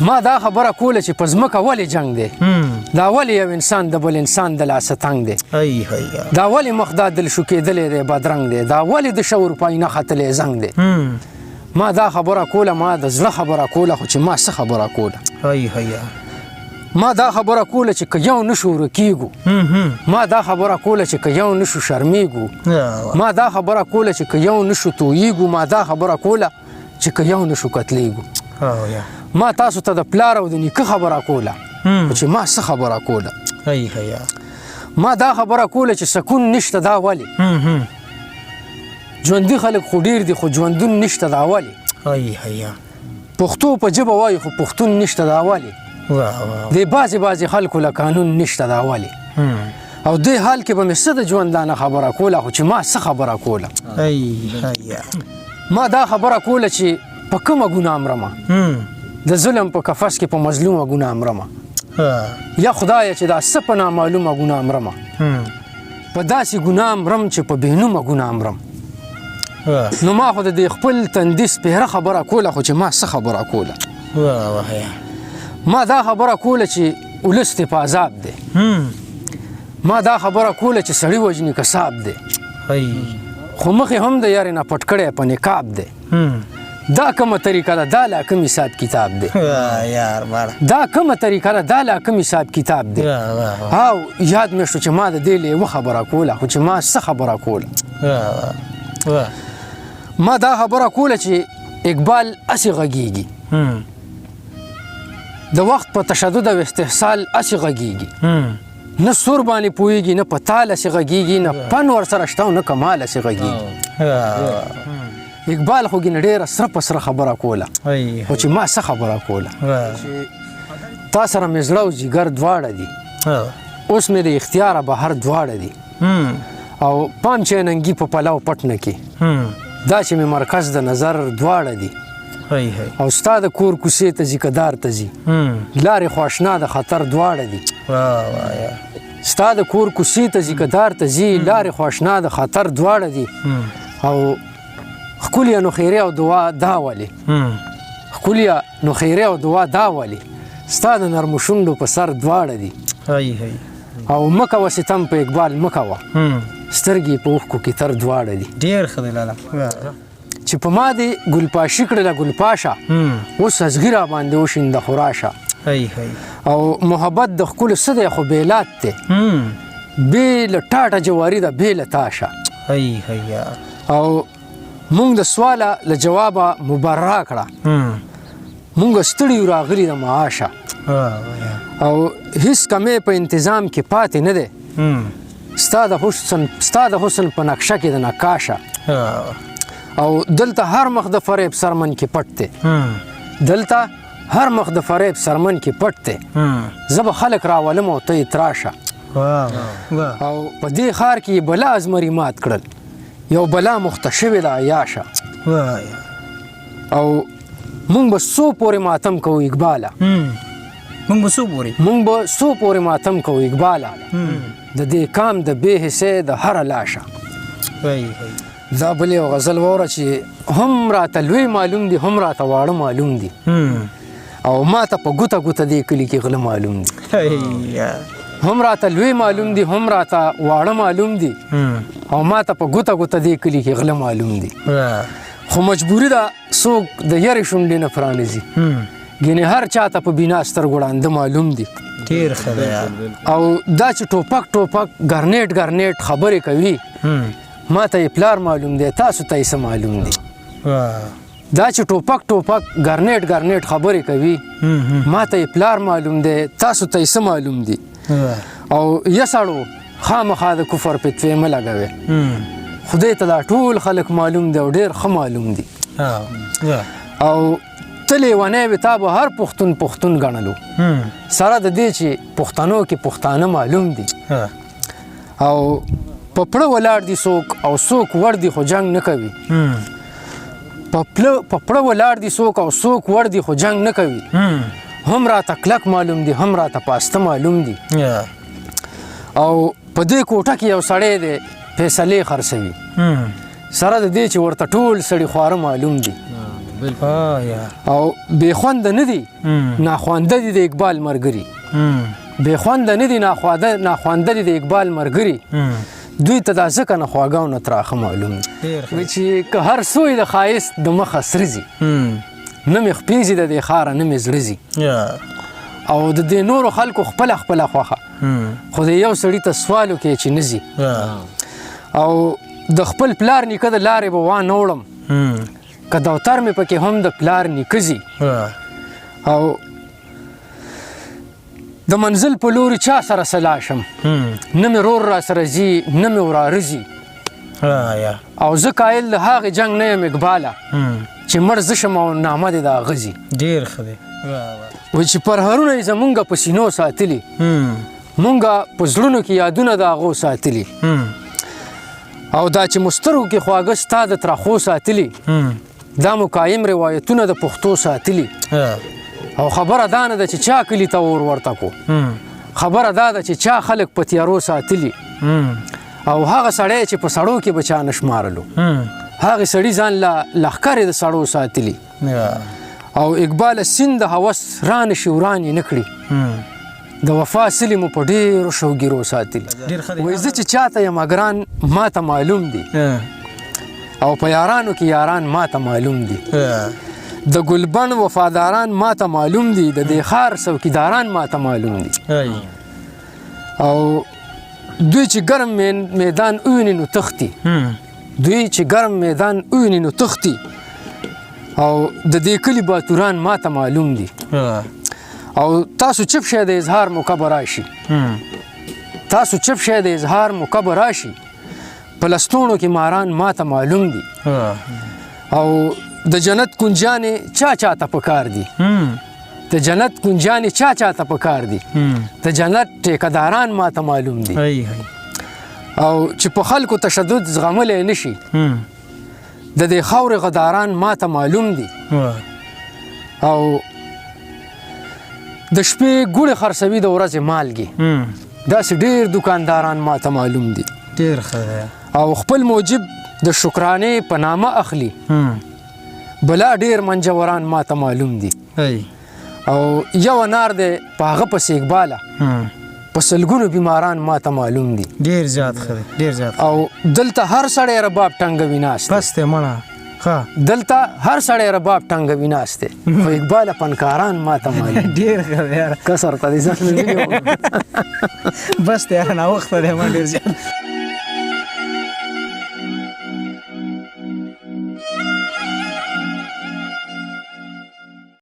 ما دا خبره کوله چې په ځمکه ولې جنګ دی دا ولې یو انسان د بل انسان د لاسه تنګ دی دا ولې مخ دا دل شو کېدلی دی بدرنګ دی دا ولې د شعور پای نه ختلی زنګ دی ما دا خبره کوله ما د زړه خبره کوله خو چې ما څه خبره کوله ما دا خبره کوله چې که یو نشو ورکیږو ما دا خبره کوله چې که یو نشو شرمیږو ما دا خبره کوله چې که یو نشو تویږو ما دا خبره کوله چې که یو نشو قتلیږو ما تاسو ته د پلار او د نیکه خبره کوله چې ما څه خبره کوله ما دا خبره کوله چې سکون نشته دا ولې ژوندي خلک خو ډېر دي خو ژوندون نشته دا ولې پښتو په ژبه وایي خو پښتون نشته دا ولې د بعضې خلکو له قانون نشته دا ولې او دې حال کې به مې څه د ژوندانه خبره کوله خو چې ما څه خبره کوله ما دا خبره کوله چې په کومه ګناه مرمه د ظلم په قفس کې په مظلومه ګناه مرمه یا خدایه چې دا څه په نامعلومه ګناه مرمه په داسې ګناه مرم چې په بېنومه ګناه مرم نو ما خو د دې خپل تندي سپېره خبره کوله خو چې ما څه خبره کوله ما دا خبره کوله چې ولس دې په عذاب دی ما دا خبره کوله چې سړي وژني کساب دی خو مخې هم د یارې نه پټ کړی په نقاب دی دا کومه طریقه ده دا لا کوم حساب کتاب دی دا کومه طریقه ده دا لا کوم حساب کتاب دی او یاد مې شو چې ما د دې لیوه خبره کوله خو چې ما څه خبره کوله ما دا خبره کوله چې اقبال اسې غږیږي د وخت په تشدد او استحصال اسې غږیږي نه سور باندې پوهېږي نه په تال اسې غږیږي نه فن ورسره شته او نه کمال اسې غږیږي اقبال خو ګینه ډېره سره په سره خبره کوله خو چې ما څه خبره کوله تا سره مې زړه او جګر دواړه دي اوس مې د اختیاره بهر دواړه دي او پام چې ننګي په پلو پټ نه کې دا چې مې مرکز د نظر دواړه دي او ستا د کور کوڅې ته ځي که دار ته ځي لارې خو اشنا د خطر دواړه دي ستا د کور کوڅې ته ځي که دار ته ځي لارې خو اشنا د خطر دواړه دي او ښکليه نو خیرې او دعا دا ولې ښکليه نو خیرې او دعا دا ولې ستا د نرمو شونډو په سر دواړه دي او مه کوه ستم په اقبال مه کوه سترګې په اوښکو کې تر دواړه دي ډېر ښه دی لاله چې په ما دې ګلپاشي کړله ګلپاشه اوس ازغي را باندې وشینده خو راشه او محبت د ښکلو څه دی خو بېلات دی بې له ټاټه جواري ده بې له تاشه او مونږ د سواله له جوابه مبرا کړه مونږ ستړي یو راغلي د معاشه او هیڅ کمی په انتظام کې پاتې نه دی ستا د حسن په نقشه کې د نقاشه او دلته هر مخ د فریب سرمن کې پټ دی دلته هر مخ د فریب سرمن کې پټ دی زه به خلک راولم او ته یې تراشه او په دې ښار کې یې بلا ازمري مات کړل یو بلا مخته شوې ده عیاشه او مونږ به څو پورې ماتم کوو اقباله مونږ به څو پورې ماتم کوو اقباله د دې کام د بې حسې د هره لاشه دا بل یو غزل واوره چې هم راته لوی معلوم دي هم راته واړه معلوم دي او ما ته په ګوته ګوته دې کلي کې غله معلوم دي هم راته لوی معلوم دي هم راته واړه معلوم دي او ما ته په ګوته ګوته دې کلي کې غله معلوم دي خو مجبوري ده څوک د یارې شونډې نه پرانیزي ګینې هر چاته په بنا سترګو ړانده معلوم دي ډېر ښه دی او دا چې ټوپک ګرنیټ خبرې کوي ما ته یې پلار معلوم دی تاسو ته یې څه معلوم دي دا چې ټوپک ګرنیټ خبرې کوي ما ته یې پلار معلوم دی تاسو ته یې څه معلوم دي او یا سړو خامخا د کفر فتوې مه لګوئ خدای ته دا ټول خلک معلوم دی او ډېر ښه معلوم دي او ته لیونی وې تا به هر پښتون ګڼلو سره د دې چې پښتنو کې پښتانه معلوم دي او په پړه ولاړ دي څوک او څوک وړ دي خو جنګ نه کوي په پړه ولاړ دي څوک او څوک وړ دي خو جنګ نه کوي هم راته کلک معلوم دي هم راته پاسته معلوم دي او په دې کوټه کې یو سړی دی فیصلې خرڅوي سره د دې چې ورته ټول سړي خواره معلوم دي یا او بې خونده نه دي ناخوانده دي د اقبال ملګري بې خونده نه دي ناخوانده دي د اقبال ملګري دوی ته دا ځکه نه خواږه او نه تراخه معلوم دي چې که هر سوی د ښایست د مخه سره ځي نه مې خپېږي د دې ښاره نه مې زړه ځي او د دې نورو خلکو خپله خوښه خو د یو سړي ته سوال وکړې چې نه ځي او د خپل پلار نیکه د لارې به وانه وړم که دفتر مې پکې هم د پلار نیکه ځي او د منزل په لوري چا سره سلا شم نه مې رور را سره ځي نه مې وراره ځي او زه قایل د هغې جنګ نه یم اقباله چې مړ زه شم او نامه دې د هغه ځي ډېر ښه دی وایي چې پرهرونه یې زمونږ په سینو ساتلي مونږ په زړونو کې یادونه د هغو ساتلي او دا چې مسترګو کې خواږه ستا د ترخو ساتلي دا مو قایم روایتونه د پښتو ساتلي او خبره دا نه ده چې چا کلي ته اور ورته کو خبره دا ده چې چا خلک په تیارو ساتلي او هغه سړی چې په سړو کې به چا نه شمارلو هغې سړي ځان له لښکرې د سړو ساتلي او اقبال سیند د هوس رانه شي وران یې نه کړي د وفا سلې مو په ډېرو شوګیرو ساتلي وایي زه چې چاته یم ګران ما ته معلوم دي او په یارانو کې یاران ما ته معلوم دي د ګلبن وفاداران ما ته معلوم دي د دې ښار څوکیداران ما ته معلوم دي او دوی چې ګرم میدان وویني نو تښتي دوی چې ګرم میدان وویني نو تښتي او د دې کلي باتوران ما ته معلوم دي او تاسو چپ شئ د اظهار موقع به راشي تاسو چپ شئ د اظهار موقع به راشي په لستوڼو کې ماران ما ته معلوم دي او د جنت کنجانې چا چاته پکار دي د جنت کنجانې چا چاته پکار دي د جنت ټیکهداران ما ته معلوم دي او چې په خلکو تشدد زغملی نه شي د دې خاورې غداران ما ته معلوم دي او د شپې ګوړې خرڅوي د ورځې مالګې داسې ډېر دوکانداران ما ته معلوم دي ډېر ښه دی او خپل موجب د شکرانې په نامه اخلي بلا ډېر منجوران ما ته معلوم دي او یو انار دی په هغه پسې اقباله په سلګونو بیماران ما ته معلوم دي ډېر زیات ښه دی ډېر زیات او دلته هر سړی رباب ټنګوي ناست بس دی مړه دلته هر سړی رباب ټنګوي ناست دی خو اقباله فنکاران ما ته معلوم ډېر ښه دی یاره کسر ته دې ځان نه بس دی یاره ناوخته دی ما ډېر زیات